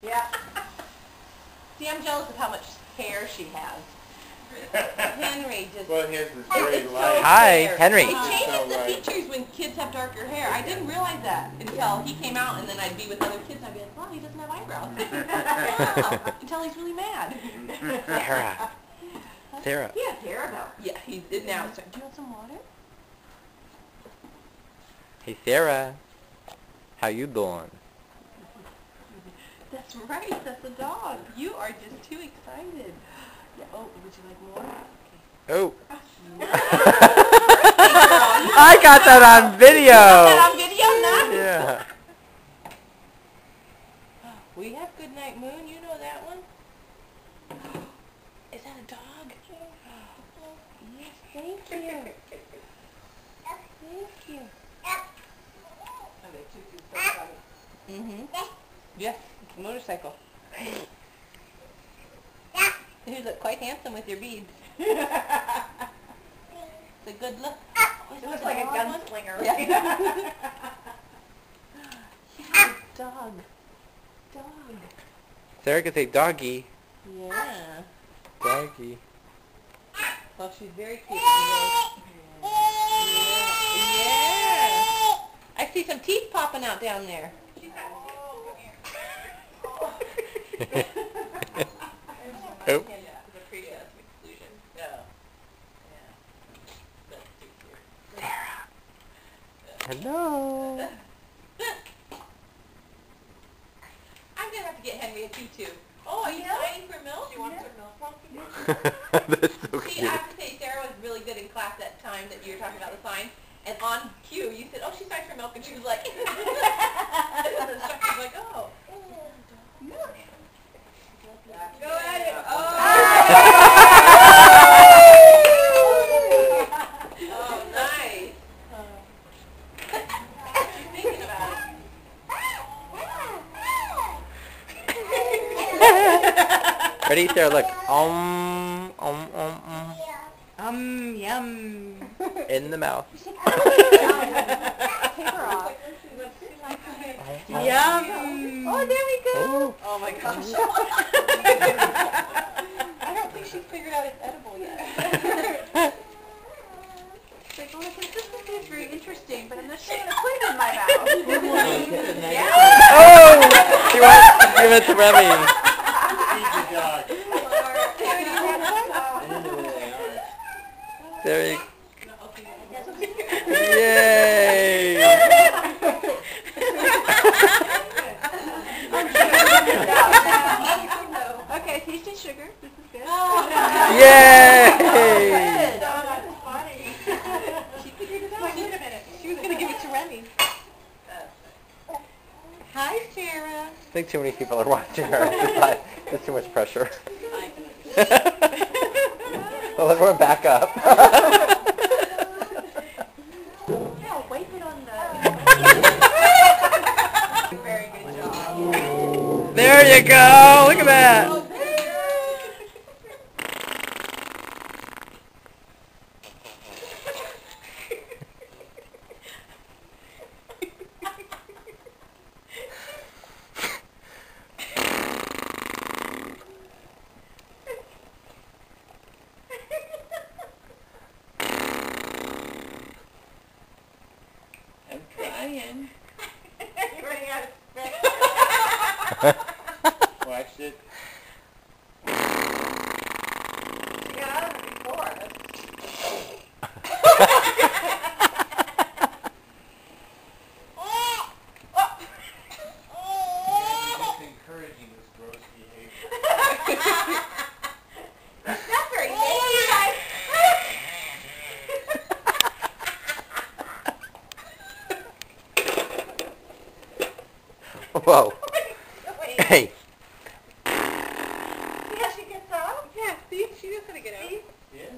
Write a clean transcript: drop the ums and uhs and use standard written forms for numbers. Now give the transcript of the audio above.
Yeah. See, I'm jealous of how much hair she has. Henry just... Well, his is very so light. Hi, fair. Henry. It changes the features when kids have darker hair. I didn't realize that until he came out, and then I'd be with other kids, and I'd be like, wow, he doesn't have eyebrows. Wow. Until he's really mad. Sarah. Sarah. He has hair, though. Yeah, he's now. Do you want some water? Hey, Sarah. How you doing? That's right. That's a dog. You are just too excited. Yeah. Oh, would you like more? Oh. Okay. I got that on video. That on video now? Yeah. We have Goodnight Moon. You know that one? Is that a dog? Yes, thank you. Thank you. Mm-hmm. Yes, it's a motorcycle. You look quite handsome with your beads. It's a good look. It looks like a gunslinger. Yeah. Yeah, dog. Dog. Sarah could say doggy. Yeah. Doggy. Well, she's very cute. Yeah. I see some teeth popping out down there. Oh. Hello. I'm gonna have to get Henry a tutu. Oh, are you dying for milk? She wants her milk. That's so See, I cute. have to say, Sarah was really good in class that time that you were talking about the sign. And on cue, you said, "Oh, she's dying for milk," and she was like, and the instructor was like, "Oh, milk." Go at it. Oh, nice. She's thinking about it. Ready, Sarah? Look. Yum. In the mouth. Yum. Oh, there we go. Oh. Oh my gosh. I don't think she's figured out it's edible yet. It's like, well, the consistency is very interesting, but I'm not sure I'm going to put it in my mouth. Yeah. Oh! She wants to give it to Remy. Feed the dog. There you Yay! Okay, tasty sugar. This is good. Yay! That's funny. She figured it out. Wait a minute. She was going to give it to Remy. Hi, Sarah. I think too many people are watching her. There's too much pressure. Well, everyone back up. Yeah, wipe it on the... Very good job. There you go! Look at that! I'm trying. You're running out of spit. Watch it. You got out of it before. Just encouraging this gross behavior. That's very nice, you guys. Whoa. Wait. Hey. See how she gets up? Yeah, see? She knows how to get out. See? Yeah.